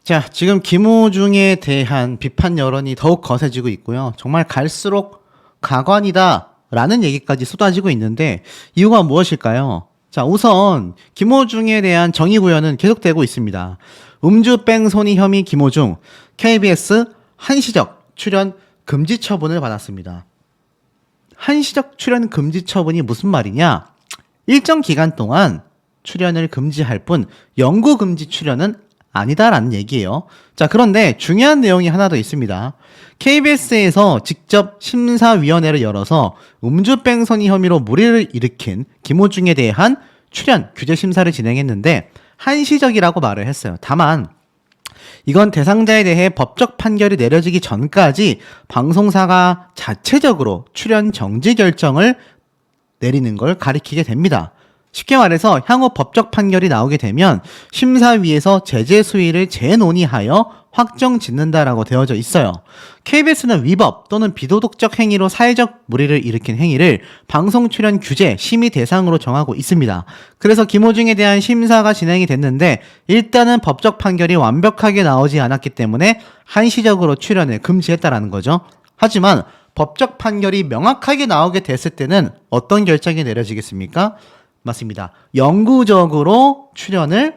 자, 지금 김호중에 대한 비판 여론이 더욱 거세지고 있고요. 정말 갈수록 가관이다라는 얘기까지 쏟아지고 있는데 이유가 무엇일까요? 자, 우선 김호중에 대한 정의 구현은 계속되고 있습니다. 음주뺑소니 혐의 김호중, KBS 한시적 출연 금지 처분을 받았습니다. 한시적 출연 금지 처분이 무슨 말이냐? 일정 기간 동안 출연을 금지할 뿐 영구 금지 출연은 아니다라는 얘기예요. 자, 그런데 중요한 내용이 하나 더 있습니다. KBS에서 직접 심사위원회를 열어서 음주뺑소니 혐의로 물의를 일으킨 김호중에 대한 출연 규제 심사를 진행했는데 한시적이라고 말을 했어요. 다만 이건 대상자에 대해 법적 판결이 내려지기 전까지 방송사가 자체적으로 출연 정지 결정을 내리는 걸 가리키게 됩니다. 쉽게 말해서 향후 법적 판결이 나오게 되면 심사위에서 제재 수위를 재논의하여 확정 짓는다라고 되어져 있어요. KBS는 위법 또는 비도덕적 행위로 사회적 물의를 일으킨 행위를 방송 출연 규제 심의 대상으로 정하고 있습니다. 그래서 김호중에 대한 심사가 진행이 됐는데 일단은 법적 판결이 완벽하게 나오지 않았기 때문에 한시적으로 출연을 금지했다라는 거죠. 하지만 법적 판결이 명확하게 나오게 됐을 때는 어떤 결정이 내려지겠습니까? 맞습니다. 영구적으로 출연을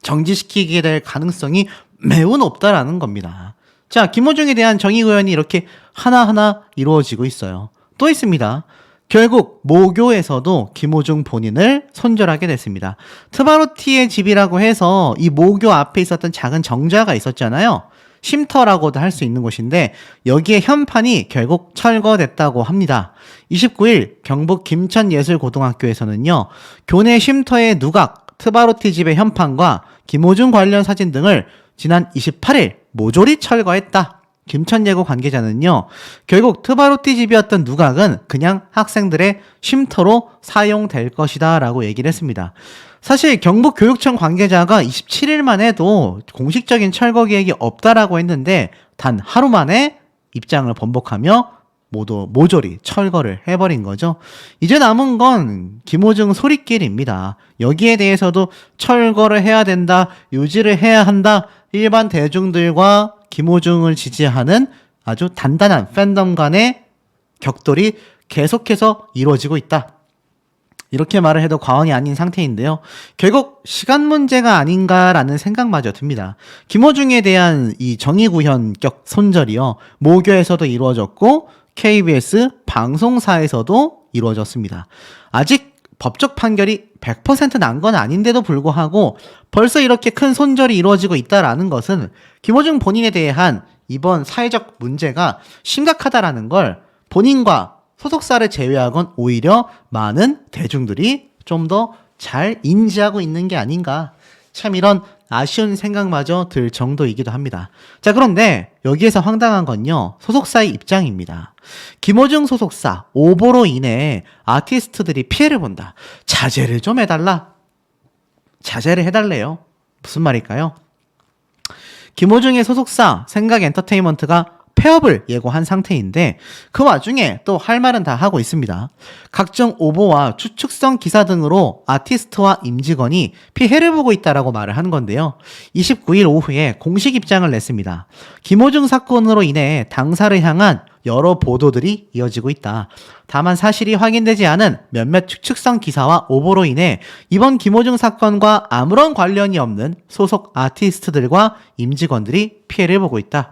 정지시키게 될 가능성이 매우 높다라는 겁니다. 자, 김호중에 대한 정의 구현이 이렇게 하나하나 이루어지고 있어요. 또 있습니다. 결국 모교에서도 김호중 본인을 손절하게 됐습니다. 트바로티의 집이라고 해서 이 모교 앞에 있었던 작은 정자가 있었잖아요. 쉼터라고도 할 수 있는 곳인데 여기에 현판이 결국 철거됐다고 합니다. 29일 경북 김천예술고등학교에서는요. 교내 쉼터의 누각, 트바로티 집의 현판과 김호중 관련 사진 등을 지난 28일 모조리 철거했다. 김천예고 관계자는요. 결국 트바로티 집이었던 누각은 그냥 학생들의 쉼터로 사용될 것이다 라고 얘기를 했습니다. 사실 경북교육청 관계자가 27일만 해도 공식적인 철거 계획이 없다라고 했는데 단 하루 만에 입장을 번복하며 모두 모조리 철거를 해버린 거죠. 이제 남은 건 김호중 소리끼리입니다. 여기에 대해서도 철거를 해야 된다, 유지를 해야 한다, 일반 대중들과 김호중을 지지하는 아주 단단한 팬덤 간의 격돌이 계속해서 이루어지고 있다. 이렇게 말을 해도 과언이 아닌 상태인데요. 결국 시간 문제가 아닌가라는 생각마저 듭니다. 김호중에 대한 이 정의구현격 손절이요. 모교에서도 이루어졌고 KBS 방송사에서도 이루어졌습니다. 아직 법적 판결이 100% 난 건 아닌데도 불구하고 벌써 이렇게 큰 손절이 이루어지고 있다라는 것은 김호중 본인에 대한 이번 사회적 문제가 심각하다라는 걸 본인과 소속사를 제외하곤 오히려 많은 대중들이 좀 더 잘 인지하고 있는 게 아닌가. 참 이런 아쉬운 생각마저 들 정도이기도 합니다. 자, 그런데 여기에서 황당한 건요. 소속사의 입장입니다. 김호중 소속사 오보로 인해 아티스트들이 피해를 본다. 자제를 좀 해달라. 자제를 해달래요. 무슨 말일까요? 김호중의 소속사 생각엔터테인먼트가 폐업을 예고한 상태인데 그 와중에 또 할 말은 다 하고 있습니다. 각종 오보와 추측성 기사 등으로 아티스트와 임직원이 피해를 보고 있다라고 말을 한 건데요. 29일 오후에 공식 입장을 냈습니다. 김호중 사건으로 인해 당사를 향한 여러 보도들이 이어지고 있다. 다만 사실이 확인되지 않은 몇몇 추측성 기사와 오보로 인해 이번 김호중 사건과 아무런 관련이 없는 소속 아티스트들과 임직원들이 피해를 보고 있다.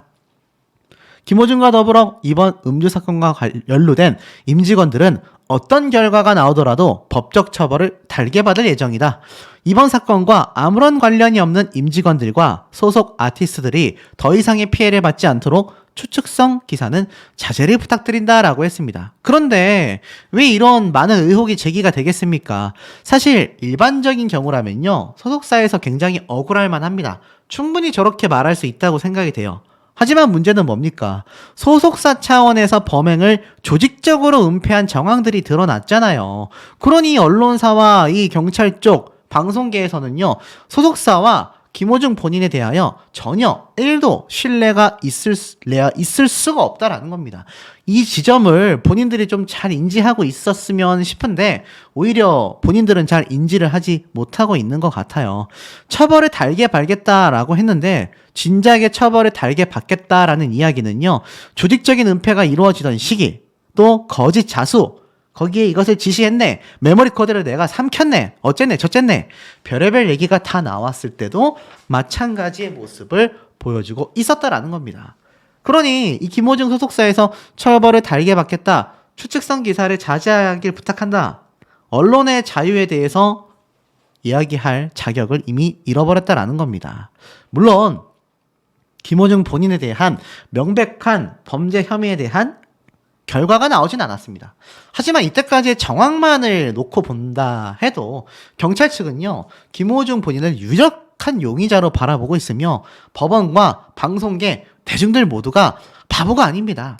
김호중과 더불어 이번 음주 사건과 연루된 임직원들은 어떤 결과가 나오더라도 법적 처벌을 달게 받을 예정이다. 이번 사건과 아무런 관련이 없는 임직원들과 소속 아티스트들이 더 이상의 피해를 받지 않도록 추측성 기사는 자제를 부탁드린다라고 했습니다. 그런데 왜 이런 많은 의혹이 제기가 되겠습니까? 사실 일반적인 경우라면요. 소속사에서 굉장히 억울할 만합니다. 충분히 저렇게 말할 수 있다고 생각이 돼요. 하지만 문제는 뭡니까? 소속사 차원에서 범행을 조직적으로 은폐한 정황들이 드러났잖아요. 그러니 언론사와 이 경찰 쪽 방송계에서는요. 소속사와 김호중 본인에 대하여 전혀 1도 신뢰가 있을 수가 없다라는 겁니다. 이 지점을 본인들이 좀 잘 인지하고 있었으면 싶은데 오히려 본인들은 잘 인지를 하지 못하고 있는 것 같아요. 처벌을 달게 받겠다라고 했는데 진작에 처벌을 달게 받겠다라는 이야기는요. 조직적인 은폐가 이루어지던 시기, 또 거짓 자수, 거기에 이것을 지시했네, 메모리 코드를 내가 삼켰네, 어쨌네 저쨌네, 별의별 얘기가 다 나왔을 때도 마찬가지의 모습을 보여주고 있었다라는 겁니다. 그러니 이 김호중 소속사에서 처벌을 달게 받겠다, 추측성 기사를 자제하길 부탁한다, 언론의 자유에 대해서 이야기할 자격을 이미 잃어버렸다라는 겁니다. 물론 김호중 본인에 대한 명백한 범죄 혐의에 대한 결과가 나오진 않았습니다. 하지만 이때까지의 정황만을 놓고 본다 해도 경찰 측은요, 김호중 본인을 유력한 용의자로 바라보고 있으며 법원과 방송계, 대중들 모두가 바보가 아닙니다.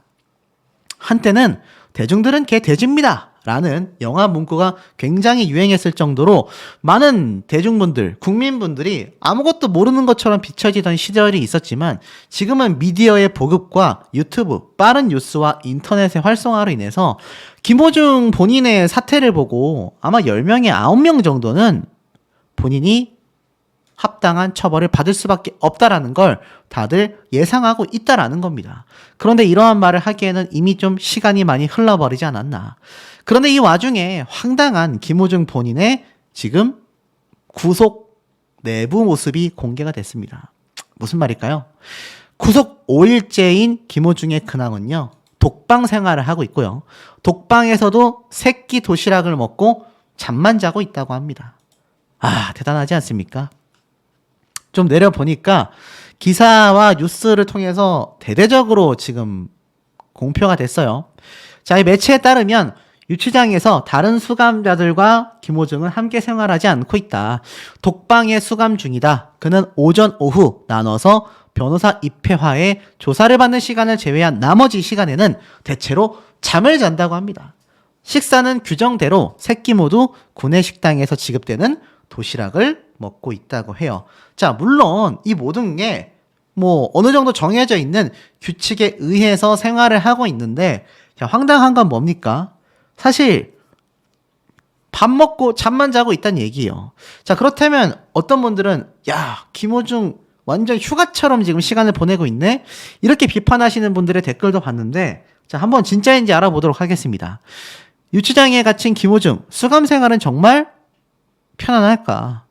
한때는 대중들은 개돼지입니다 라는 영화 문구가 굉장히 유행했을 정도로 많은 대중분들, 국민분들이 아무것도 모르는 것처럼 비춰지던 시절이 있었지만 지금은 미디어의 보급과 유튜브, 빠른 뉴스와 인터넷의 활성화로 인해서 김호중 본인의 사태를 보고 아마 10명에 9명 정도는 본인이 합당한 처벌을 받을 수밖에 없다라는 걸 다들 예상하고 있다라는 겁니다. 그런데 이러한 말을 하기에는 이미 좀 시간이 많이 흘러버리지 않았나. 그런데 이 와중에 황당한 김호중 본인의 지금 구속 내부 모습이 공개가 됐습니다. 무슨 말일까요? 구속 5일째인 김호중의 근황은요, 독방 생활을 하고 있고요. 독방에서도 새끼 도시락을 먹고 잠만 자고 있다고 합니다. 아, 대단하지 않습니까? 좀 내려보니까 기사와 뉴스를 통해서 대대적으로 지금 공표가 됐어요. 자, 이 매체에 따르면 유치장에서 다른 수감자들과 김호중은 함께 생활하지 않고 있다. 독방에 수감 중이다. 그는 오전, 오후 나눠서 변호사 입회화에 조사를 받는 시간을 제외한 나머지 시간에는 대체로 잠을 잔다고 합니다. 식사는 규정대로 새끼 모두 구내 식당에서 지급되는 도시락을 먹고 있다고 해요. 자, 물론 이 모든 게 어느 정도 정해져 있는 규칙에 의해서 생활을 하고 있는데, 자, 황당한 건 뭡니까? 사실 밥 먹고 잠만 자고 있다는 얘기예요. 자, 그렇다면 어떤 분들은 야, 김호중 완전 휴가처럼 지금 시간을 보내고 있네? 이렇게 비판하시는 분들의 댓글도 봤는데, 자, 한번 진짜인지 알아보도록 하겠습니다. 유치장에 갇힌 김호중, 수감 생활은 정말 편안할까?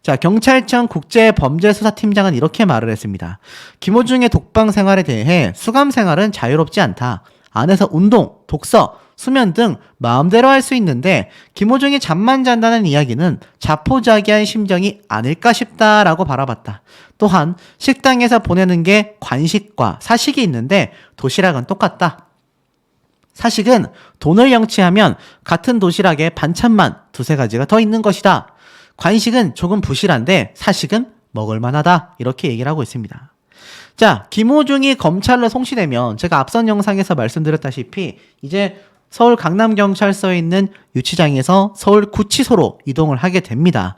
자, 경찰청 국제범죄수사팀장은 이렇게 말을 했습니다. 김호중의 독방 생활에 대해 수감 생활은 자유롭지 않다. 안에서 운동, 독서, 수면 등 마음대로 할 수 있는데 김호중이 잠만 잔다는 이야기는 자포자기한 심정이 아닐까 싶다라고 바라봤다. 또한 식당에서 보내는 게 관식과 사식이 있는데 도시락은 똑같다. 사식은 돈을 영치하면 같은 도시락에 반찬만 두세 가지가 더 있는 것이다. 관식은 조금 부실한데 사식은 먹을만하다. 이렇게 얘기를 하고 있습니다. 자, 김호중이 검찰로 송치되면 제가 앞선 영상에서 말씀드렸다시피 이제 서울 강남경찰서에 있는 유치장에서 서울구치소로 이동을 하게 됩니다.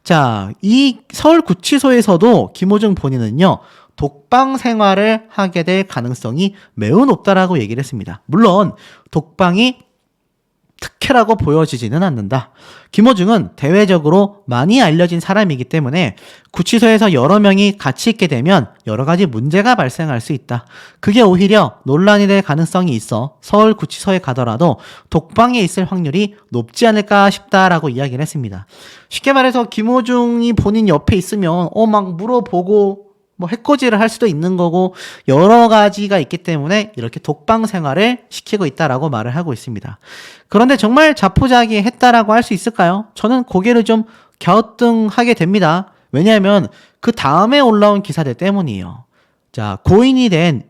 자, 이 서울구치소에서도 김호중 본인은요, 독방 생활을 하게 될 가능성이 매우 높다라고 얘기를 했습니다. 물론 독방이 특혜라고 보여지지는 않는다. 김호중은 대외적으로 많이 알려진 사람이기 때문에 구치소에서 여러 명이 같이 있게 되면 여러 가지 문제가 발생할 수 있다. 그게 오히려 논란이 될 가능성이 있어 서울 구치소에 가더라도 독방에 있을 확률이 높지 않을까 싶다라고 이야기를 했습니다. 쉽게 말해서 김호중이 본인 옆에 있으면 막 물어보고 해코지를 할 수도 있는 거고 여러 가지가 있기 때문에 이렇게 독방 생활을 시키고 있다라고 말을 하고 있습니다. 그런데 정말 자포자기했다라고 할 수 있을까요? 저는 고개를 좀 갸우뚱하게 됩니다. 왜냐하면 그 다음에 올라온 기사들 때문이에요. 자, 고인이 된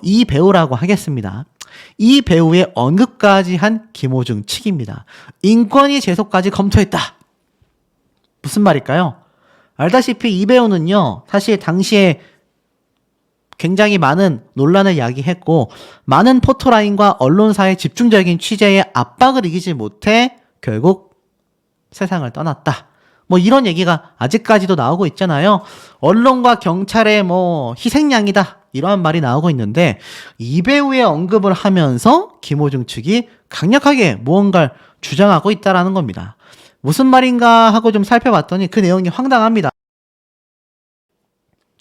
이 배우라고 하겠습니다. 이 배우의 언급까지 한 김호중 측입니다. 인권위 제소까지 검토했다. 무슨 말일까요? 알다시피 이 배우는요, 사실 당시에 굉장히 많은 논란을 야기했고 많은 포토라인과 언론사의 집중적인 취재에 압박을 이기지 못해 결국 세상을 떠났다. 뭐 이런 얘기가 아직까지도 나오고 있잖아요. 언론과 경찰의 뭐 희생양이다. 이러한 말이 나오고 있는데 이배우의 언급을 하면서 김호중 측이 강력하게 무언가를 주장하고 있다라는 겁니다. 무슨 말인가 하고 좀 살펴봤더니 그 내용이 황당합니다.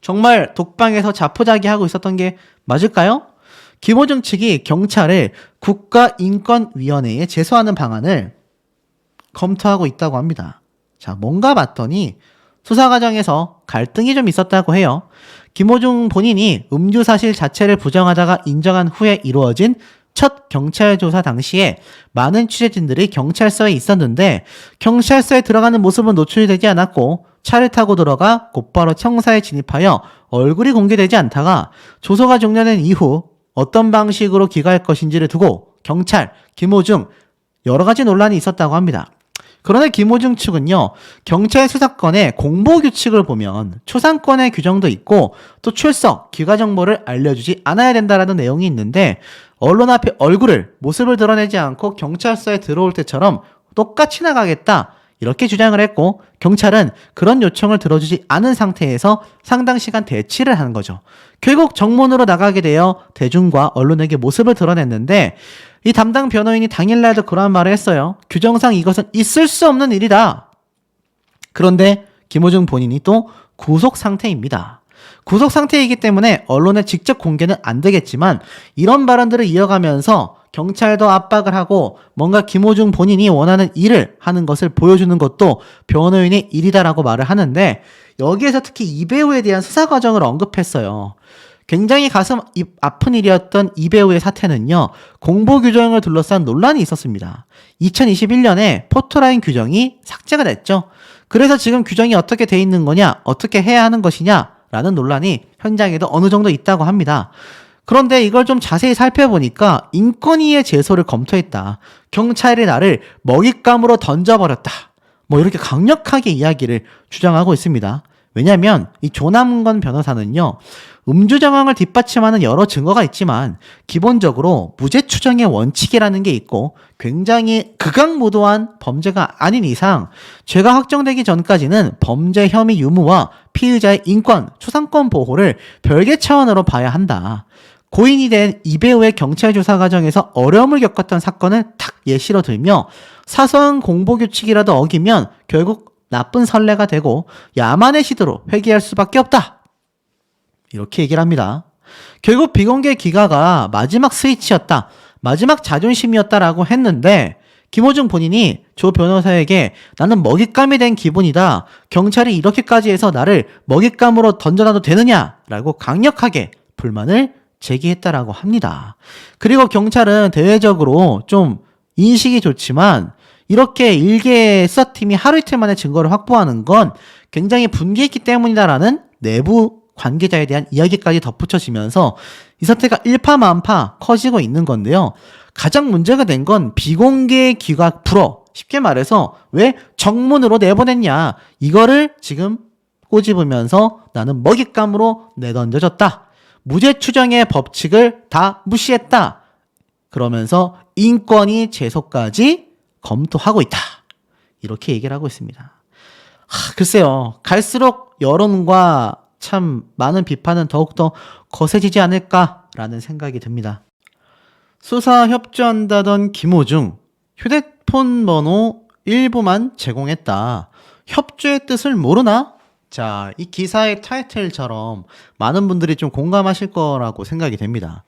정말 독방에서 자포자기하고 있었던 게 맞을까요? 김호중 측이 경찰을 국가인권위원회에 제소하는 방안을 검토하고 있다고 합니다. 자, 뭔가 봤더니 수사 과정에서 갈등이 좀 있었다고 해요. 김호중 본인이 음주 사실 자체를 부정하다가 인정한 후에 이루어진 첫 경찰 조사 당시에 많은 취재진들이 경찰서에 있었는데 경찰서에 들어가는 모습은 노출이 되지 않았고 차를 타고 들어가 곧바로 청사에 진입하여 얼굴이 공개되지 않다가 조사가 종료된 이후 어떤 방식으로 귀가할 것인지를 두고 경찰, 김호중 여러 가지 논란이 있었다고 합니다. 그런데 김호중 측은요, 경찰 수사권의 공보규칙을 보면 초상권의 규정도 있고 또 출석, 귀가 정보를 알려주지 않아야 된다라는 내용이 있는데 언론 앞에 얼굴을, 모습을 드러내지 않고 경찰서에 들어올 때처럼 똑같이 나가겠다 이렇게 주장을 했고 경찰은 그런 요청을 들어주지 않은 상태에서 상당 시간 대치를 하는 거죠. 결국 정문으로 나가게 되어 대중과 언론에게 모습을 드러냈는데 이 담당 변호인이 당일날도 그런 말을 했어요. 규정상 이것은 있을 수 없는 일이다. 그런데 김호중 본인이 또 구속 상태입니다. 구속 상태이기 때문에 언론에 직접 공개는 안 되겠지만 이런 발언들을 이어가면서 경찰도 압박을 하고 뭔가 김호중 본인이 원하는 일을 하는 것을 보여주는 것도 변호인의 일이다라고 말을 하는데 여기에서 특히 이배우에 대한 수사 과정을 언급했어요. 굉장히 가슴 아픈 일이었던 이배우의 사태는요. 공보 규정을 둘러싼 논란이 있었습니다. 2021년에 포토라인 규정이 삭제가 됐죠. 그래서 지금 규정이 어떻게 돼 있는 거냐, 어떻게 해야 하는 것이냐 라는 논란이 현장에도 어느 정도 있다고 합니다. 그런데 이걸 좀 자세히 살펴보니까 인권위의 제소를 검토했다. 경찰이 나를 먹잇감으로 던져버렸다. 뭐 이렇게 강력하게 이야기를 주장하고 있습니다. 왜냐하면 이 조남건 변호사는요. 음주 정황을 뒷받침하는 여러 증거가 있지만 기본적으로 무죄 추정의 원칙이라는 게 있고 굉장히 극악무도한 범죄가 아닌 이상 죄가 확정되기 전까지는 범죄 혐의 유무와 피의자의 인권, 초상권 보호를 별개 차원으로 봐야 한다. 고인이 된 이배우의 경찰 조사 과정에서 어려움을 겪었던 사건을 탁 예시로 들며 사소한 공보규칙이라도 어기면 결국 나쁜 선례가 되고 야만의 시도로 회귀할 수밖에 없다. 이렇게 얘기를 합니다. 결국 비공개 귀가가 마지막 스위치였다. 마지막 자존심이었다라고 했는데 김호중 본인이 조 변호사에게 나는 먹잇감이 된 기분이다. 경찰이 이렇게까지 해서 나를 먹잇감으로 던져놔도 되느냐라고 강력하게 불만을 제기했다라고 합니다. 그리고 경찰은 대외적으로 좀 인식이 좋지만 이렇게 일개 수사팀이 하루 이틀 만에 증거를 확보하는 건 굉장히 분개했기 때문이다라는 내부 관계자에 대한 이야기까지 덧붙여지면서 이 사태가 일파만파 커지고 있는 건데요. 가장 문제가 된 건 비공개 귀가 불허. 쉽게 말해서 왜 정문으로 내보냈냐. 이거를 지금 꼬집으면서 나는 먹잇감으로 내던져졌다. 무죄 추정의 법칙을 다 무시했다. 그러면서 인권위 제소까지 검토하고 있다. 이렇게 얘기를 하고 있습니다. 글쎄요. 갈수록 여론과 참 많은 비판은 더욱더 거세지지 않을까라는 생각이 듭니다. 수사 협조한다던 김호중, 휴대폰 번호 일부만 제공했다. 협조의 뜻을 모르나? 자, 이 기사의 타이틀처럼 많은 분들이 좀 공감하실 거라고 생각이 됩니다.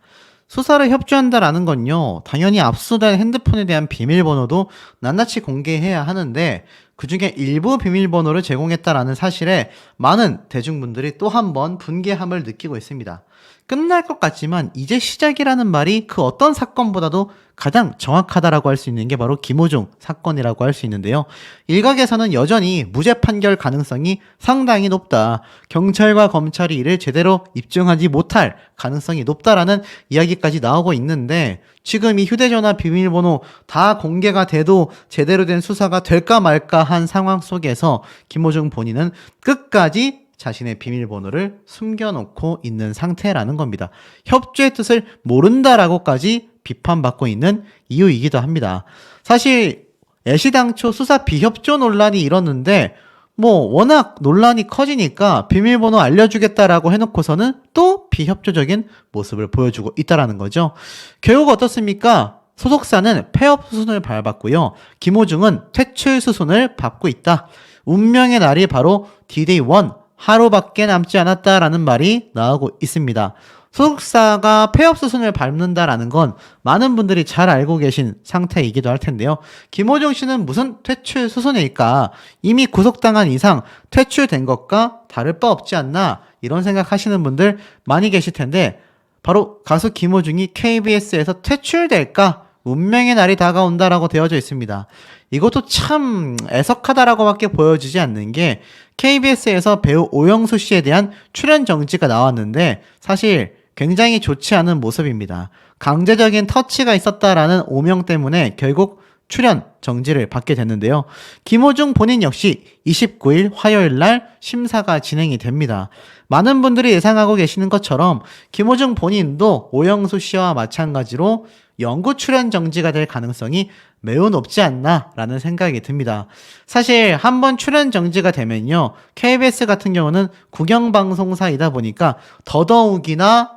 수사를 협조한다라는 건요, 당연히 압수된 핸드폰에 대한 비밀번호도 낱낱이 공개해야 하는데 그중에 일부 비밀번호를 제공했다라는 사실에 많은 대중분들이 또 한 번 분개함을 느끼고 있습니다. 끝날 것 같지만 이제 시작이라는 말이 그 어떤 사건보다도 가장 정확하다라고 할 수 있는 게 바로 김호중 사건이라고 할 수 있는데요. 일각에서는 여전히 무죄 판결 가능성이 상당히 높다. 경찰과 검찰이 이를 제대로 입증하지 못할 가능성이 높다라는 이야기까지 나오고 있는데 지금 이 휴대전화 비밀번호 다 공개가 돼도 제대로 된 수사가 될까 말까 한 상황 속에서 김호중 본인은 끝까지 자신의 비밀번호를 숨겨놓고 있는 상태라는 겁니다. 협조의 뜻을 모른다라고까지 비판받고 있는 이유이기도 합니다. 사실 애시당초 수사 비협조 논란이 일었는데 워낙 논란이 커지니까 비밀번호 알려주겠다라고 해놓고서는 또 비협조적인 모습을 보여주고 있다라는 거죠. 결국 어떻습니까? 소속사는 폐업 수순을 밟았고요. 김호중은 퇴출 수순을 밟고 있다. 운명의 날이 바로 D-Day 1, 하루밖에 남지 않았다라는 말이 나오고 있습니다. 소속사가 폐업 수순을 밟는다라는 건 많은 분들이 잘 알고 계신 상태이기도 할 텐데요. 김호중 씨는 무슨 퇴출 수순일까? 이미 구속당한 이상 퇴출된 것과 다를 바 없지 않나? 이런 생각하시는 분들 많이 계실 텐데 바로 가수 김호중이 KBS에서 퇴출될까? 운명의 날이 다가온다라고 되어져 있습니다. 이것도 참 애석하다라고밖에 보여지지 않는 게 KBS에서 배우 오영수 씨에 대한 출연 정지가 나왔는데 사실 굉장히 좋지 않은 모습입니다. 강제적인 터치가 있었다라는 오명 때문에 결국 출연 정지를 받게 됐는데요. 김호중 본인 역시 29일 화요일 날 심사가 진행이 됩니다. 많은 분들이 예상하고 계시는 것처럼 김호중 본인도 오영수 씨와 마찬가지로 영구 출연 정지가 될 가능성이 매우 높지 않나라는 생각이 듭니다. 사실 한번 출연 정지가 되면요. KBS 같은 경우는 국영방송사이다 보니까 더더욱이나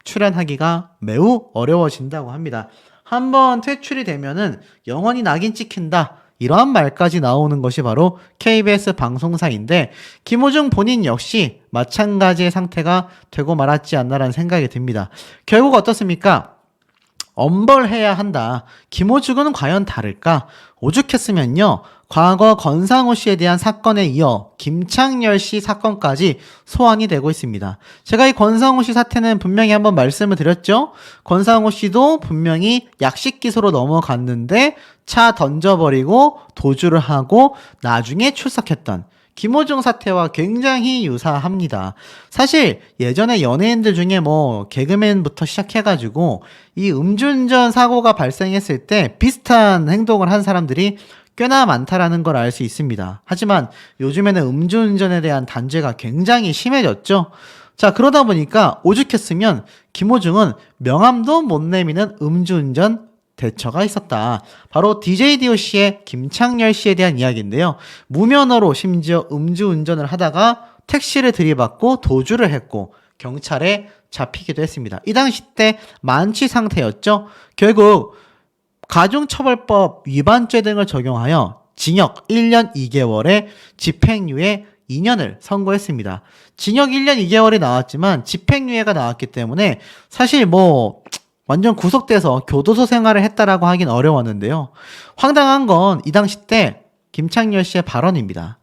출연하기가 매우 어려워진다고 합니다. 한번 퇴출이 되면은 영원히 낙인 찍힌다. 이러한 말까지 나오는 것이 바로 KBS 방송사인데 김호중 본인 역시 마찬가지의 상태가 되고 말았지 않나라는 생각이 듭니다. 결국 어떻습니까? 엄벌해야 한다. 김호중은 과연 다를까? 오죽했으면요. 과거 권상우 씨에 대한 사건에 이어 김창렬 씨 사건까지 소환이 되고 있습니다. 제가 이 권상우 씨 사태는 분명히 한번 말씀을 드렸죠. 권상우 씨도 분명히 약식 기소로 넘어갔는데 차 던져버리고 도주를 하고 나중에 출석했던 김호중 사태와 굉장히 유사합니다. 사실 예전에 연예인들 중에 개그맨부터 시작해가지고 이 음주운전 사고가 발생했을 때 비슷한 행동을 한 사람들이 꽤나 많다라는 걸 알 수 있습니다. 하지만 요즘에는 음주운전에 대한 단죄가 굉장히 심해졌죠. 자, 그러다 보니까 오죽했으면 김호중은 명함도 못 내미는 음주운전 대처가 있었다. 바로 DJ DOC의 김창렬 씨에 대한 이야기인데요. 무면허로 심지어 음주운전을 하다가 택시를 들이받고 도주를 했고 경찰에 잡히기도 했습니다. 이 당시 때 만취 상태였죠. 결국 가중처벌법 위반죄 등을 적용하여 징역 1년 2개월에 집행유예 2년을 선고했습니다. 징역 1년 2개월이 나왔지만 집행유예가 나왔기 때문에 사실 완전 구속돼서 교도소 생활을 했다라고 하긴 어려웠는데요. 황당한 건 이 당시 때 김창렬 씨의 발언입니다.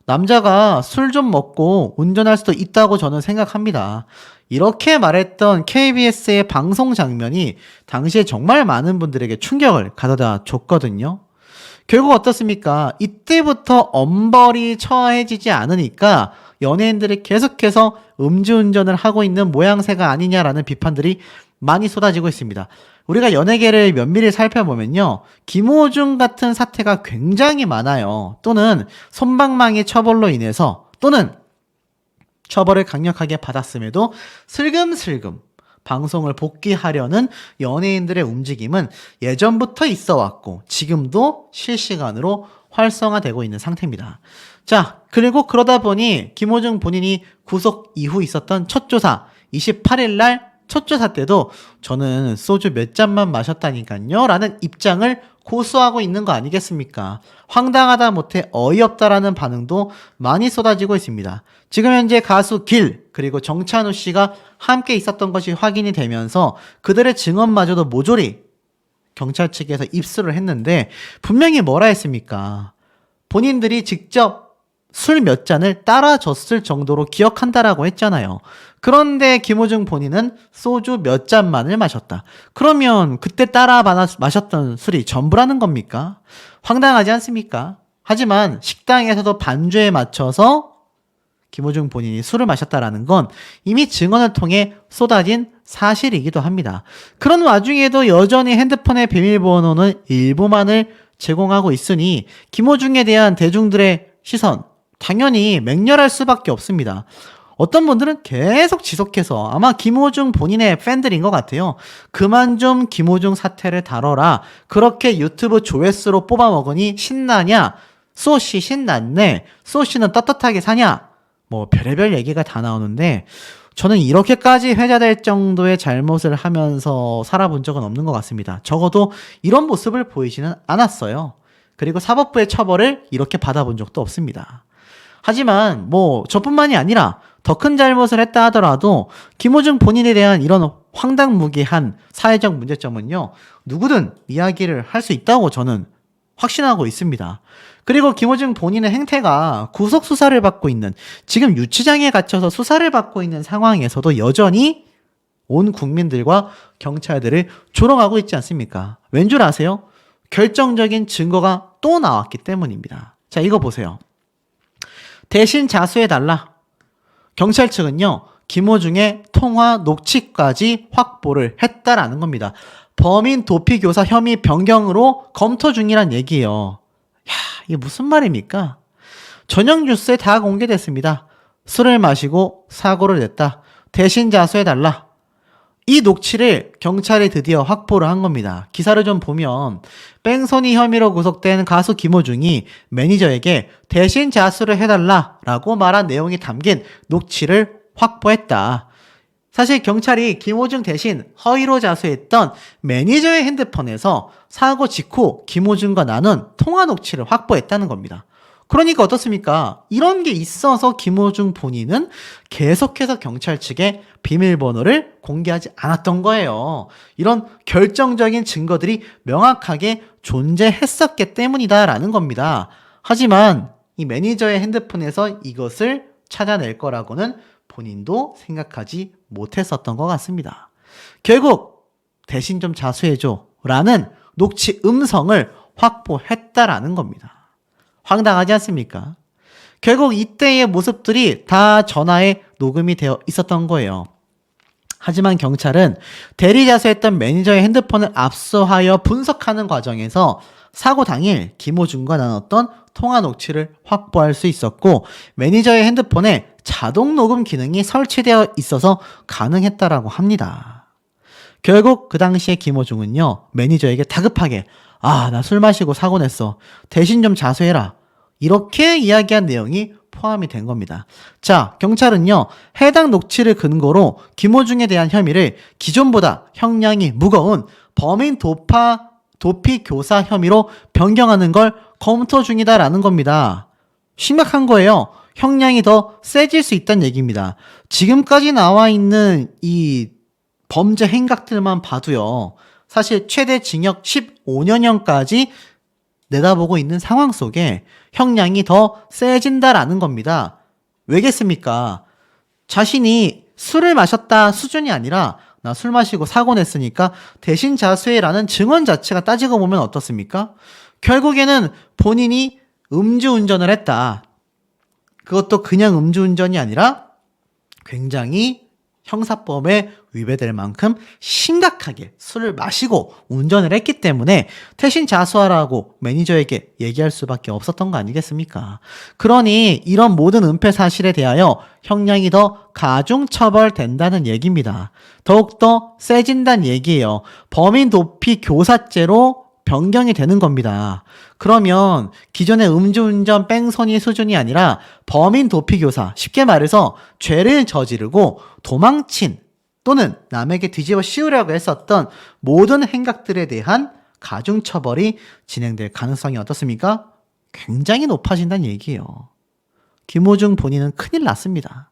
남자가 술 좀 먹고 운전할 수도 있다고 저는 생각합니다. 이렇게 말했던 KBS의 방송 장면이 당시에 정말 많은 분들에게 충격을 가져다 줬거든요. 결국 어떻습니까? 이때부터 엄벌이 처해지지 않으니까 연예인들이 계속해서 음주운전을 하고 있는 모양새가 아니냐라는 비판들이 많이 쏟아지고 있습니다. 우리가 연예계를 면밀히 살펴보면요. 김호중 같은 사태가 굉장히 많아요. 또는 솜방망이 처벌로 인해서 또는 처벌을 강력하게 받았음에도 슬금슬금 방송을 복귀하려는 연예인들의 움직임은 예전부터 있어 왔고 지금도 실시간으로 활성화되고 있는 상태입니다. 자, 그리고 그러다 보니 김호중 본인이 구속 이후 있었던 첫 조사 28일 날 첫 조사 때도 저는 소주 몇 잔만 마셨다니까요 라는 입장을 고수하고 있는 거 아니겠습니까? 황당하다 못해 어이없다라는 반응도 많이 쏟아지고 있습니다. 지금 현재 가수 길 그리고 정찬우 씨가 함께 있었던 것이 확인이 되면서 그들의 증언마저도 모조리 경찰 측에서 입수를 했는데 분명히 뭐라 했습니까? 본인들이 직접 술 몇 잔을 따라줬을 정도로 기억한다라고 했잖아요. 그런데 김호중 본인은 소주 몇 잔만을 마셨다. 그러면 그때 따라 마셨던 술이 전부라는 겁니까? 황당하지 않습니까? 하지만 식당에서도 반주에 맞춰서 김호중 본인이 술을 마셨다라는 건 이미 증언을 통해 쏟아진 사실이기도 합니다. 그런 와중에도 여전히 핸드폰의 비밀번호는 일부만을 제공하고 있으니 김호중에 대한 대중들의 시선 당연히 맹렬할 수밖에 없습니다. 어떤 분들은 계속 지속해서 아마 김호중 본인의 팬들인 것 같아요. 그만 좀 김호중 사태를 다뤄라. 그렇게 유튜브 조회수로 뽑아먹으니 신나냐? 쏘씨 신났네. 쏘씨는 떳떳하게 사냐. 뭐 별의별 얘기가 다 나오는데 저는 이렇게까지 회자될 정도의 잘못을 하면서 살아본 적은 없는 것 같습니다. 적어도 이런 모습을 보이지는 않았어요. 그리고 사법부의 처벌을 이렇게 받아본 적도 없습니다. 하지만 뭐 저뿐만이 아니라 더 큰 잘못을 했다 하더라도 김호중 본인에 대한 이런 황당무계한 사회적 문제점은요, 누구든 이야기를 할 수 있다고 저는 확신하고 있습니다. 그리고 김호중 본인의 행태가 구속 수사를 받고 있는, 지금 유치장에 갇혀서 수사를 받고 있는 상황에서도 여전히 온 국민들과 경찰들을 조롱하고 있지 않습니까? 왠 줄 아세요? 결정적인 증거가 또 나왔기 때문입니다. 자, 이거 보세요. 대신 자수해달라. 경찰 측은요, 김호중의 통화 녹취까지 확보를 했다라는 겁니다. 범인 도피 교사 혐의 변경으로 검토 중이란 얘기예요. 야, 이게 무슨 말입니까? 저녁 뉴스에 다 공개됐습니다. 술을 마시고 사고를 냈다. 대신 자수해달라. 이 녹취를 경찰이 드디어 확보를 한 겁니다. 기사를 좀 보면 뺑소니 혐의로 구속된 가수 김호중이 매니저에게 대신 자수를 해달라라고 말한 내용이 담긴 녹취를 확보했다. 사실 경찰이 김호중 대신 허위로 자수했던 매니저의 핸드폰에서 사고 직후 김호중과 나눈 통화 녹취를 확보했다는 겁니다. 그러니까 어떻습니까? 이런 게 있어서 김호중 본인은 계속해서 경찰 측에 비밀번호를 공개하지 않았던 거예요. 이런 결정적인 증거들이 명확하게 존재했었기 때문이다라는 겁니다. 하지만 이 매니저의 핸드폰에서 이것을 찾아낼 거라고는 본인도 생각하지 못했었던 것 같습니다. 결국 대신 좀 자수해줘 라는 녹취 음성을 확보했다라는 겁니다. 황당하지 않습니까? 결국 이때의 모습들이 다 전화에 녹음이 되어 있었던 거예요. 하지만 경찰은 대리 자수했던 매니저의 핸드폰을 압수하여 분석하는 과정에서 사고 당일 김호중과 나눴던 통화 녹취를 확보할 수 있었고, 매니저의 핸드폰에 자동 녹음 기능이 설치되어 있어서 가능했다라고 합니다. 결국 그 당시에 김호중은요, 매니저에게 다급하게 나 술 마시고 사고 냈어. 대신 좀 자수해라. 이렇게 이야기한 내용이 포함이 된 겁니다. 자, 경찰은요, 해당 녹취를 근거로 김호중에 대한 혐의를 기존보다 형량이 무거운 범인 도피 교사 혐의로 변경하는 걸 검토 중이다라는 겁니다. 심각한 거예요. 형량이 더 세질 수 있다는 얘기입니다. 지금까지 나와 있는 이 범죄 행각들만 봐도요, 사실 최대 징역 15년형까지 내다보고 있는 상황 속에 형량이 더 세진다라는 겁니다. 왜겠습니까? 자신이 술을 마셨다 수준이 아니라 나 술 마시고 사고 냈으니까 대신 자수해라는 증언 자체가 따지고 보면 어떻습니까? 결국에는 본인이 음주운전을 했다. 그것도 그냥 음주운전이 아니라 굉장히 형사법에 위배될 만큼 심각하게 술을 마시고 운전을 했기 때문에 대신 자수하라고 매니저에게 얘기할 수밖에 없었던 거 아니겠습니까? 그러니 이런 모든 은폐 사실에 대하여 형량이 더 가중처벌된다는 얘기입니다. 더욱더 세진다는 얘기예요. 범인 도피 교사죄로 변경이 되는 겁니다. 그러면 기존의 음주운전 뺑소니 수준이 아니라 범인 도피교사, 쉽게 말해서 죄를 저지르고 도망친 또는 남에게 뒤집어 씌우려고 했었던 모든 행각들에 대한 가중처벌이 진행될 가능성이 어떻습니까? 굉장히 높아진다는 얘기예요. 김호중 본인은 큰일 났습니다.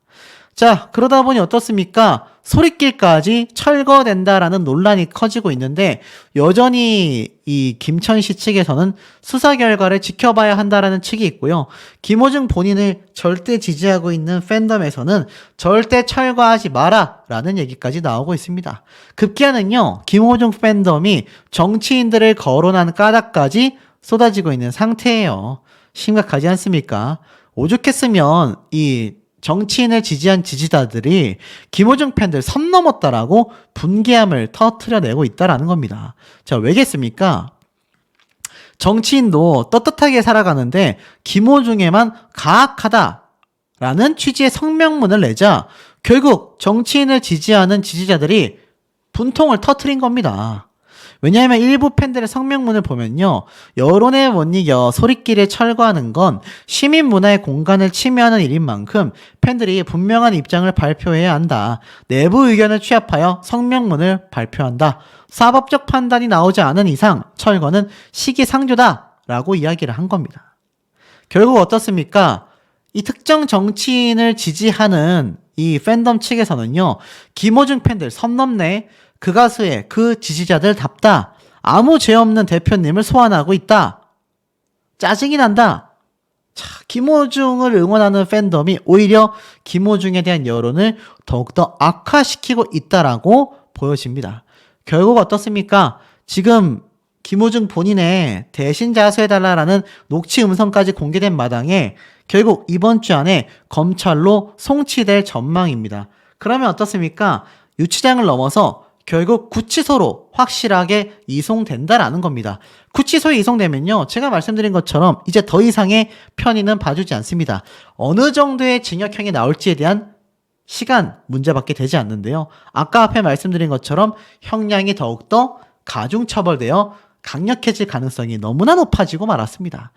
자, 그러다 보니 어떻습니까? 소리길까지 철거된다라는 논란이 커지고 있는데, 여전히 이 김천시 측에서는 수사 결과를 지켜봐야 한다라는 측이 있고요. 김호중 본인을 절대 지지하고 있는 팬덤에서는 절대 철거하지 마라 라는 얘기까지 나오고 있습니다. 급기야는요, 김호중 팬덤이 정치인들을 거론한 까닭까지 쏟아지고 있는 상태예요. 심각하지 않습니까? 오죽했으면 이 정치인을 지지한 지지자들이 김호중 팬들 선 넘었다라고 분개함을 터트려내고 있다라는 겁니다. 자, 왜겠습니까? 정치인도 떳떳하게 살아가는데 김호중에만 가학하다라는 취지의 성명문을 내자 결국 정치인을 지지하는 지지자들이 분통을 터트린 겁니다. 왜냐하면 일부 팬들의 성명문을 보면요. 여론에 못 이겨 소리끼리 철거하는 건 시민 문화의 공간을 침해하는 일인 만큼 팬들이 분명한 입장을 발표해야 한다. 내부 의견을 취합하여 성명문을 발표한다. 사법적 판단이 나오지 않은 이상 철거는 시기상조다. 라고 이야기를 한 겁니다. 결국 어떻습니까? 이 특정 정치인을 지지하는 이 팬덤 측에서는요. 김호중 팬들 선 넘네. 그 가수의 그 지지자들답다. 아무 죄 없는 대표님을 소환하고 있다. 짜증이 난다. 자, 김호중을 응원하는 팬덤이 오히려 김호중에 대한 여론을 더욱더 악화시키고 있다라고 보여집니다. 결국 어떻습니까? 지금 김호중 본인의 대신 자수해달라라는 녹취 음성까지 공개된 마당에 결국 이번 주 안에 검찰로 송치될 전망입니다. 그러면 어떻습니까? 유치장을 넘어서 결국 구치소로 확실하게 이송된다라는 겁니다. 구치소에 이송되면요. 제가 말씀드린 것처럼 이제 더 이상의 편의는 봐주지 않습니다. 어느 정도의 징역형이 나올지에 대한 시간 문제밖에 되지 않는데요. 아까 앞에 말씀드린 것처럼 형량이 더욱더 가중처벌되어 강력해질 가능성이 너무나 높아지고 말았습니다.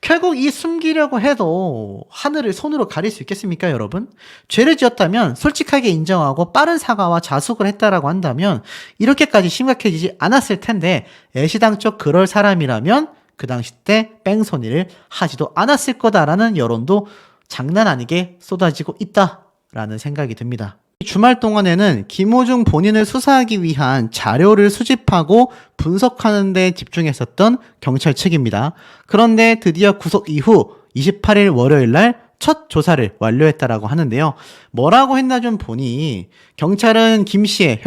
결국 이 숨기려고 해도 하늘을 손으로 가릴 수 있겠습니까, 여러분? 죄를 지었다면 솔직하게 인정하고 빠른 사과와 자숙을 했다라고 한다면 이렇게까지 심각해지지 않았을 텐데 애시당초 그럴 사람이라면 그 당시 때 뺑소니를 하지도 않았을 거다라는 여론도 장난 아니게 쏟아지고 있다라는 생각이 듭니다. 주말 동안에는 김호중 본인을 수사하기 위한 자료를 수집하고 분석하는 데 집중했었던 경찰 측입니다. 그런데 드디어 구속 이후 28일 월요일 날 첫 조사를 완료했다라고 하는데요. 뭐라고 했나 좀 보니 경찰은 김 씨의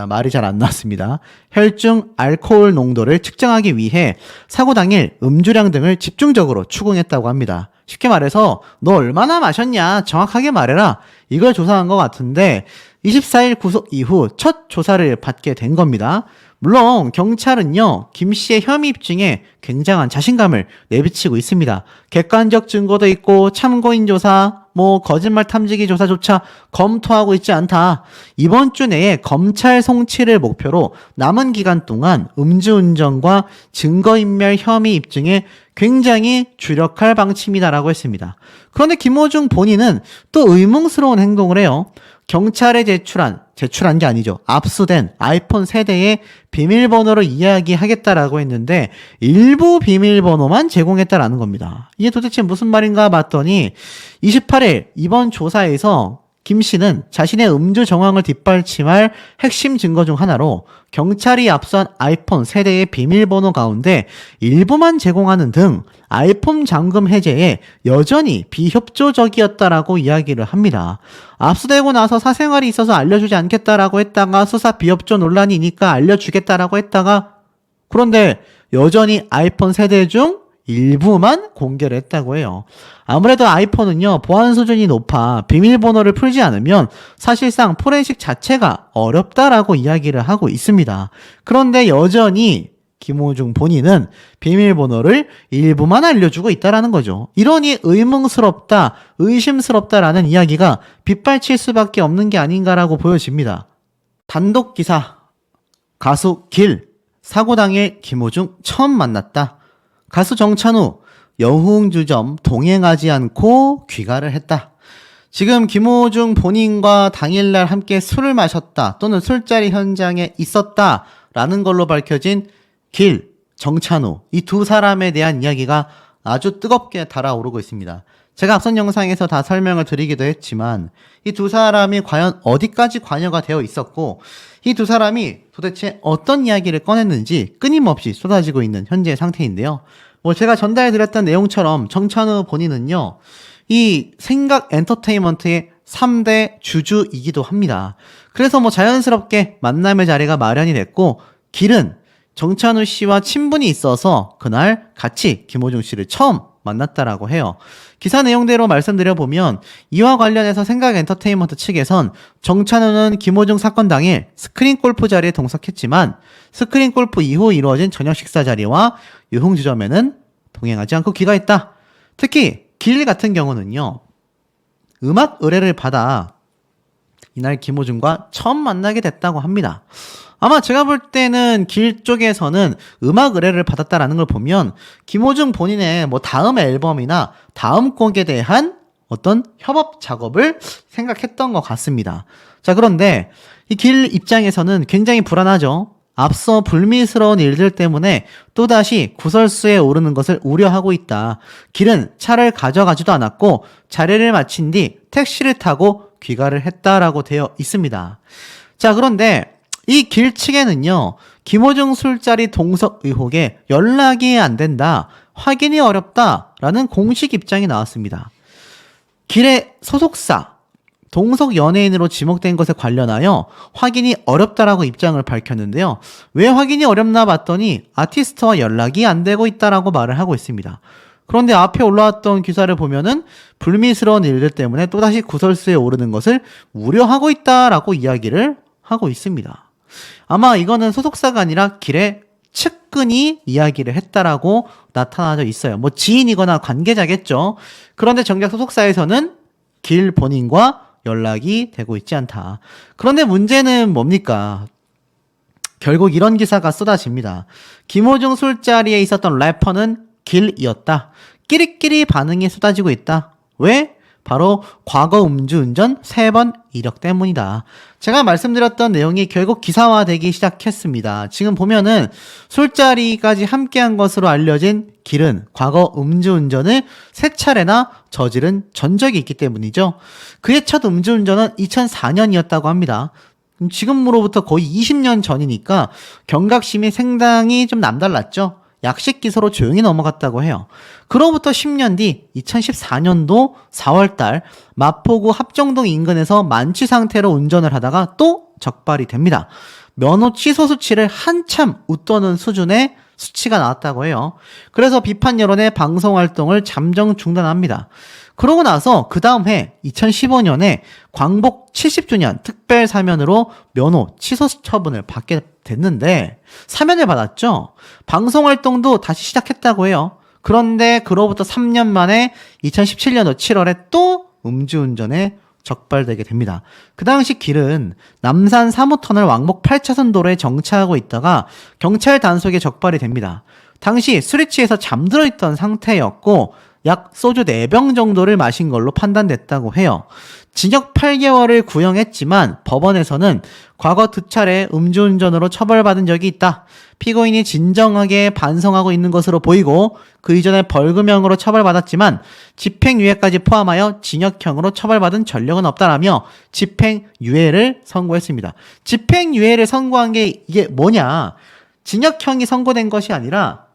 말이 잘 안 나왔습니다. 혈중 알코올 농도를 측정하기 위해 사고 당일 음주량 등을 집중적으로 추궁했다고 합니다. 쉽게 말해서 너 얼마나 마셨냐 정확하게 말해라. 이걸 조사한 것 같은데 24일 구속 이후 첫 조사를 받게 된 겁니다. 물론 경찰은요. 김 씨의 혐의 입증에 굉장한 자신감을 내비치고 있습니다. 객관적 증거도 있고 참고인 조사, 거짓말 탐지기 조사조차 검토하고 있지 않다. 이번 주 내에 검찰 송치를 목표로 남은 기간 동안 음주운전과 증거인멸 혐의 입증에 굉장히 주력할 방침이다라고 했습니다. 그런데 김호중 본인은 또 의문스러운 행동을 해요. 경찰에 제출한 게 아니죠. 압수된 아이폰 세대의 비밀번호를 이야기하겠다라고 했는데 일부 비밀번호만 제공했다라는 겁니다. 이게 도대체 무슨 말인가 봤더니 28일 이번 조사에서 김 씨는 자신의 음주 정황을 뒷받침할 핵심 증거 중 하나로 경찰이 압수한 아이폰 세대의 비밀번호 가운데 일부만 제공하는 등 아이폰 잠금 해제에 여전히 비협조적이었다라고 이야기를 합니다. 압수되고 나서 사생활이 있어서 알려주지 않겠다라고 했다가 수사 비협조 논란이니까 알려주겠다라고 했다가 그런데 여전히 아이폰 세대 중 일부만 공개를 했다고 해요. 아무래도 아이폰은요, 보안 수준이 높아 비밀번호를 풀지 않으면 사실상 포렌식 자체가 어렵다라고 이야기를 하고 있습니다. 그런데 여전히 김호중 본인은 비밀번호를 일부만 알려주고 있다라는 거죠. 이러니 의문스럽다, 의심스럽다라는 이야기가 빗발칠 수밖에 없는 게 아닌가라고 보여집니다. 단독 기사, 가수 길, 사고 당일 김호중 처음 만났다. 가수 정찬우, 여흥주점 동행하지 않고 귀가를 했다. 지금 김호중 본인과 당일날 함께 술을 마셨다 또는 술자리 현장에 있었다라는 걸로 밝혀진 길, 정찬우 이 두 사람에 대한 이야기가 아주 뜨겁게 달아오르고 있습니다. 제가 앞선 영상에서 다 설명을 드리기도 했지만 이 두 사람이 과연 어디까지 관여가 되어 있었고 이 두 사람이 도대체 어떤 이야기를 꺼냈는지 끊임없이 쏟아지고 있는 현재 상태인데요. 제가 전달해드렸던 내용처럼 정찬우 본인은요, 이 생각 엔터테인먼트의 3대 주주이기도 합니다. 그래서 자연스럽게 만남의 자리가 마련이 됐고, 길은 정찬우 씨와 친분이 있어서 그날 같이 김호중 씨를 처음 만났다라고 해요. 기사 내용대로 말씀드려보면 이와 관련해서 생각 엔터테인먼트 측에선 정찬우는 김호중 사건 당일 스크린 골프 자리에 동석했지만 스크린 골프 이후 이루어진 저녁 식사 자리와 유흥주점에는 동행하지 않고 귀가했다. 특히 길 같은 경우는요. 음악 의뢰를 받아 이날 김호중과 처음 만나게 됐다고 합니다. 아마 제가 볼 때는 길 쪽에서는 음악 의뢰를 받았다라는 걸 보면 김호중 본인의 뭐 다음 앨범이나 다음 곡에 대한 어떤 협업 작업을 생각했던 것 같습니다. 자, 그런데 이 길 입장에서는 굉장히 불안하죠. 앞서 불미스러운 일들 때문에 또다시 구설수에 오르는 것을 우려하고 있다. 길은 차를 가져가지도 않았고 자리를 마친 뒤 택시를 타고 귀가를 했다라고 되어 있습니다. 자, 그런데 이 길 측에는요, 김호중 술자리 동석 의혹에 연락이 안 된다, 확인이 어렵다라는 공식 입장이 나왔습니다. 길의 소속사, 동석 연예인으로 지목된 것에 관련하여 확인이 어렵다라고 입장을 밝혔는데요. 왜 확인이 어렵나 봤더니 아티스트와 연락이 안 되고 있다라고 말을 하고 있습니다. 그런데 앞에 올라왔던 기사를 보면은 불미스러운 일들 때문에 또다시 구설수에 오르는 것을 우려하고 있다라고 이야기를 하고 있습니다. 아마 이거는 소속사가 아니라 길의 측근이 이야기를 했다라고 나타나져 있어요. 뭐 지인이거나 관계자겠죠. 그런데 정작 소속사에서는 길 본인과 연락이 되고 있지 않다. 그런데 문제는 뭡니까? 결국 이런 기사가 쏟아집니다. 김호중 술자리에 있었던 래퍼는 길이었다. 끼리끼리 반응이 쏟아지고 있다. 왜? 바로 과거 음주운전 3번 이력 때문이다. 제가 말씀드렸던 내용이 결국 기사화되기 시작했습니다. 지금 보면은 술자리까지 함께한 것으로 알려진 길은 과거 음주운전을 3차례나 저지른 전적이 있기 때문이죠. 그의 첫 음주운전은 2004년이었다고 합니다. 지금으로부터 거의 20년 전이니까 경각심이 상당히 좀 남달랐죠. 약식 기소로 조용히 넘어갔다고 해요. 그로부터 10년 뒤 2014년도 4월달 마포구 합정동 인근에서 만취 상태로 운전을 하다가 또 적발이 됩니다. 면허 취소 수치를 한참 웃도는 수준의 수치가 나왔다고 해요. 그래서 비판 여론의 방송 활동을 잠정 중단합니다. 그러고 나서 그 다음 해 2015년에 광복 70주년 특별 사면으로 면허 취소 처분을 받게 됐는데 사면을 받았죠. 방송 활동도 다시 시작했다고 해요. 그런데 그로부터 3년 만에 2017년도 7월에 또 음주운전에 적발되게 됩니다. 그 당시 길은 남산 3호터널 왕복 8차선 도로에 정차하고 있다가 경찰 단속에 적발이 됩니다. 당시 술에 취해서 잠들어 있던 상태였고 약 소주 4병 정도를 마신 걸로 판단됐다고 해요. 징역 8개월을 구형했지만 법원에서는 과거 2차례 음주운전으로 처벌받은 적이 있다. 피고인이 진정하게 반성하고 있는 것으로 보이고 그 이전에 벌금형으로 처벌받았지만 집행유예까지 포함하여 징역형으로 처벌받은 전력은 없다라며 집행유예를 선고했습니다. 집행유예를 선고한 게 이게 뭐냐? 징역형이 선고된 것이 아니라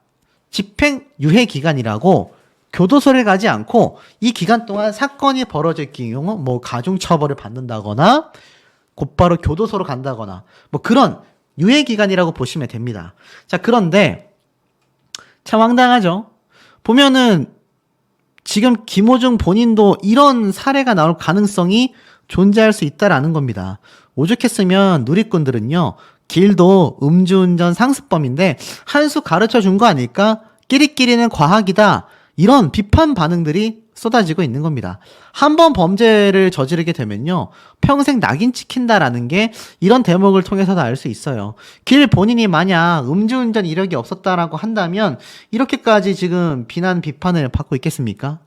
집행유예 기간이라고 교도소를 가지 않고 이 기간 동안 사건이 벌어질 경우 뭐 가중처벌을 받는다거나 곧바로 교도소로 간다거나 뭐 그런 유예 기간이라고 보시면 됩니다. 자, 그런데 참 황당하죠. 보면은 지금 김호중 본인도 이런 사례가 나올 가능성이 존재할 수 있다라는 겁니다. 오죽했으면 누리꾼들은요, 길도 음주운전 상습범인데 한 수 가르쳐 준 거 아닐까? 끼리끼리는 과학이다. 이런 비판 반응들이 쏟아지고 있는 겁니다. 한번 범죄를 저지르게 되면요, 평생 낙인 찍힌다라는 게 이런 대목을 통해서도 알 수 있어요. 길 본인이 만약 음주운전 이력이 없었다라고 한다면 이렇게까지 지금 비난 비판을 받고 있겠습니까?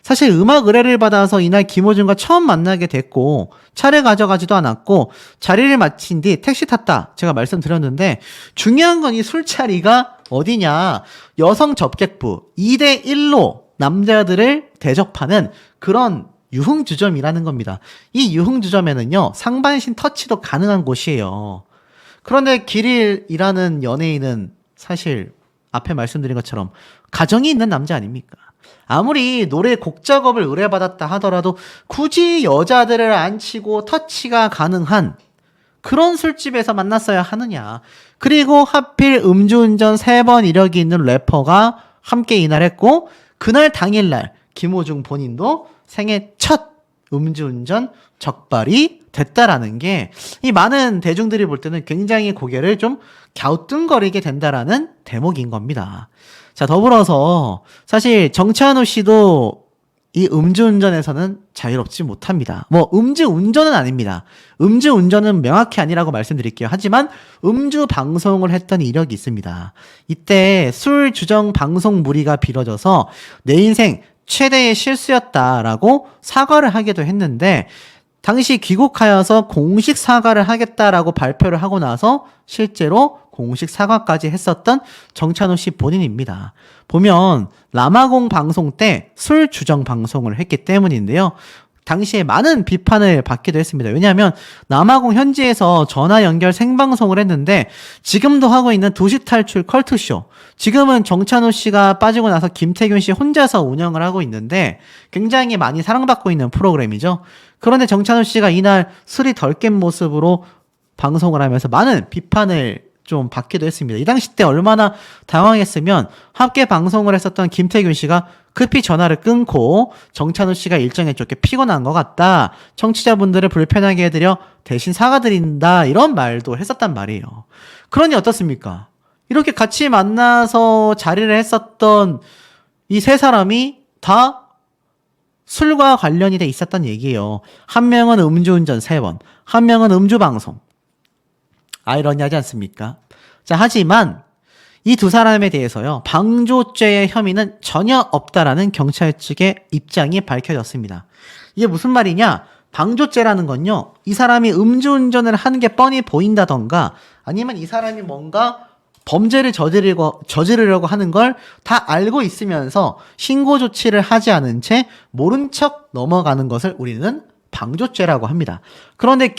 사실 음악 의뢰를 받아서 이날 김호중과 처음 만나게 됐고 차를 가져가지도 않았고 자리를 마친 뒤 택시 탔다 제가 말씀드렸는데, 중요한 건 이 술자리가 어디냐, 여성 접객부 2대1로 남자들을 대접하는 그런 유흥주점이라는 겁니다. 이 유흥주점에는요, 상반신 터치도 가능한 곳이에요. 그런데 길이라는 연예인은 사실 앞에 말씀드린 것처럼 가정이 있는 남자 아닙니까? 아무리 노래 곡 작업을 의뢰받았다 하더라도 굳이 여자들을 앉히고 터치가 가능한 그런 술집에서 만났어야 하느냐. 그리고 하필 음주운전 3번 이력이 있는 래퍼가 함께 이날 했고 그날 당일날 김호중 본인도 생애 첫 음주운전 적발이 됐다라는 게 이 많은 대중들이 볼 때는 굉장히 고개를 좀 갸우뚱거리게 된다라는 대목인 겁니다. 자, 더불어서 사실 정찬우 씨도 이 음주운전에서는 자유롭지 못합니다. 뭐 음주운전은 아닙니다. 음주운전은 명확히 아니라고 말씀드릴게요. 하지만 음주 방송을 했던 이력이 있습니다. 이때 술 주정 방송 무리가 빌어져서 내 인생 최대의 실수였다라고 사과를 하기도 했는데, 당시 귀국하여서 공식 사과를 하겠다라고 발표를 하고 나서 실제로 공식 사과까지 했었던 정찬우 씨 본인입니다. 보면 라마공 방송 때 술 주정 방송을 했기 때문인데요. 당시에 많은 비판을 받기도 했습니다. 왜냐하면 남아공 현지에서 전화 연결 생방송을 했는데 지금도 하고 있는 도시탈출 컬투쇼, 지금은 정찬우 씨가 빠지고 나서 김태균 씨 혼자서 운영을 하고 있는데 굉장히 많이 사랑받고 있는 프로그램이죠. 그런데 정찬우 씨가 이날 술이 덜 깬 모습으로 방송을 하면서 많은 비판을 좀 받기도 했습니다. 이 당시 때 얼마나 당황했으면 함께 방송을 했었던 김태균 씨가 급히 전화를 끊고 정찬우 씨가 일정에 쫓겨 피곤한 것 같다, 청취자분들을 불편하게 해드려 대신 사과드린다, 이런 말도 했었단 말이에요. 그러니 어떻습니까? 이렇게 같이 만나서 자리를 했었던 이 세 사람이 다 술과 관련이 돼 있었던 얘기예요. 한 명은 음주운전 3번, 한 명은 음주방송. 아이러니하지 않습니까? 자, 하지만 이 두 사람에 대해서요, 방조죄의 혐의는 전혀 없다라는 경찰 측의 입장이 밝혀졌습니다. 이게 무슨 말이냐? 방조죄라는 건요, 이 사람이 음주운전을 하는 게 뻔히 보인다던가 아니면 이 사람이 뭔가 범죄를 저지르려고 하는 걸 다 알고 있으면서 신고 조치를 하지 않은 채 모른 척 넘어가는 것을 우리는 방조죄라고 합니다. 그런데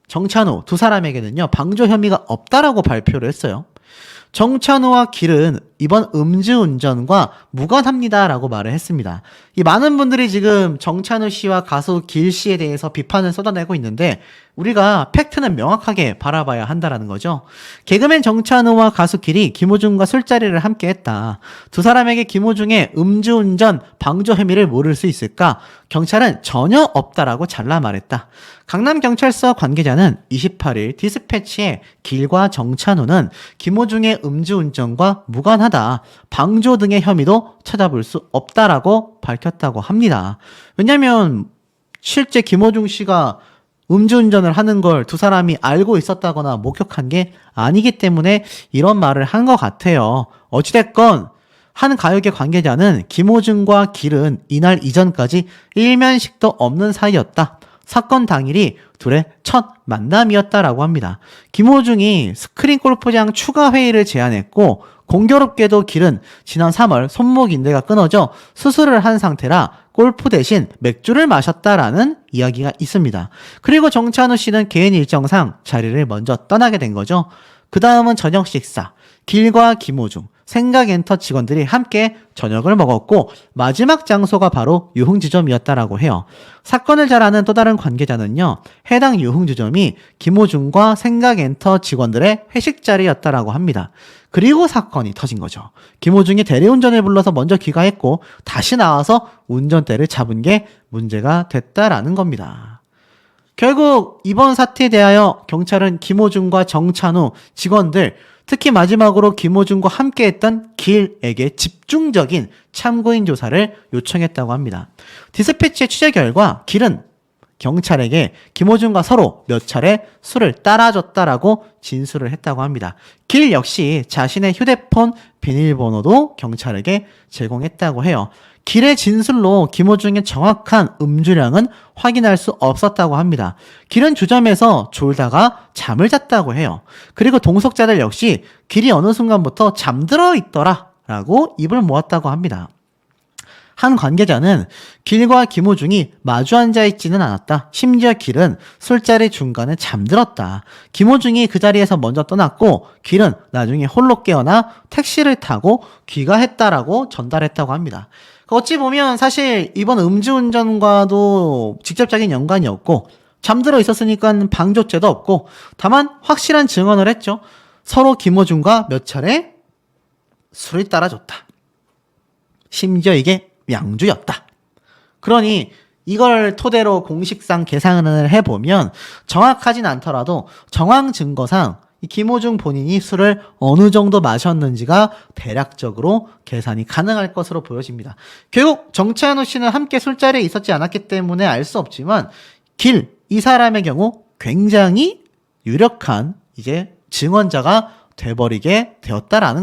정찬우 두 사람에게는요, 방조 혐의가 없다라고 발표를 했어요. 정찬우와 길은 이번 음주운전과 무관합니다라고 말을 했습니다. 이 많은 분들이 지금 정찬우 씨와 가수 길 씨에 대해서 비판을 쏟아내고 있는데 우리가 팩트는 명확하게 바라봐야 한다라는 거죠. 개그맨 정찬우와 가수 길이 김호중과 술자리를 함께 했다. 두 사람에게 김호중의 음주운전 방조 혐의를 모를 수 있을까? 경찰은 전혀 없다라고 잘라 말했다. 강남경찰서 관계자는 28일 디스패치에 길과 정찬우는 김호중의 음주운전과 무관하다, 방조 등의 혐의도 찾아볼 수 없다라고 밝혔다고 합니다. 왜냐하면 실제 김호중 씨가 음주운전을 하는 걸 두 사람이 알고 있었다거나 목격한 게 아니기 때문에 이런 말을 한 것 같아요. 어찌됐건 한 가요계 관계자는 김호중과 길은 이날 이전까지 일면식도 없는 사이였다. 사건 당일이 둘의 첫 만남이었다라고 합니다. 김호중이 스크린 골프장 추가 회의를 제안했고, 공교롭게도 길은 지난 3월 손목 인대가 끊어져 수술을 한 상태라 골프 대신 맥주를 마셨다라는 이야기가 있습니다. 그리고 정찬우 씨는 개인 일정상 자리를 먼저 떠나게 된 거죠. 그 다음은 저녁 식사. 길과 김호중, 생각엔터 직원들이 함께 저녁을 먹었고 마지막 장소가 바로 유흥지점이었다라고 해요. 사건을 잘 아는 또 다른 관계자는요, 해당 유흥지점이 김호중과 생각엔터 직원들의 회식 자리였다라고 합니다. 그리고 사건이 터진 거죠. 김호중이 대리운전을 불러서 먼저 귀가했고 다시 나와서 운전대를 잡은 게 문제가 됐다라는 겁니다. 결국 이번 사태에 대하여 경찰은 김호중과 정찬우 직원들, 특히 마지막으로 김호중과 함께했던 길에게 집중적인 참고인 조사를 요청했다고 합니다. 디스패치의 취재 결과 길은 경찰에게 김호중과 서로 몇 차례 술을 따라줬다라고 진술을 했다고 합니다. 길 역시 자신의 휴대폰 비밀번호도 경찰에게 제공했다고 해요. 길의 진술로 김호중의 정확한 음주량은 확인할 수 없었다고 합니다. 길은 주점에서 졸다가 잠을 잤다고 해요. 그리고 동석자들 역시 길이 어느 순간부터 잠들어 있더라 라고 입을 모았다고 합니다. 한 관계자는 길과 김호중이 마주 앉아 있지는 않았다. 심지어 길은 술자리 중간에 잠들었다. 김호중이 그 자리에서 먼저 떠났고 길은 나중에 홀로 깨어나 택시를 타고 귀가했다라고 전달했다고 합니다. 어찌 보면 사실 이번 음주운전과도 직접적인 연관이 없고 잠들어 있었으니까 방조죄도 없고, 다만 확실한 증언을 했죠. 서로 김호중과 몇 차례 술을 따라줬다. 심지어 이게 양주였다. 그러니 이걸 토대로 공식상 계산을 해보면 정확하진 않더라도 정황 증거상 이 김호중 본인이 술을 어느 정도 마셨는지가 대략적으로 계산이 가능할 것으로 보여집니다. 결국 정찬우 씨는 함께 술자리에 있었지 않았기 때문에 알 수 없지만 이 사람의 경우 굉장히 유력한 이제 증언자가 돼버리게 되었다라는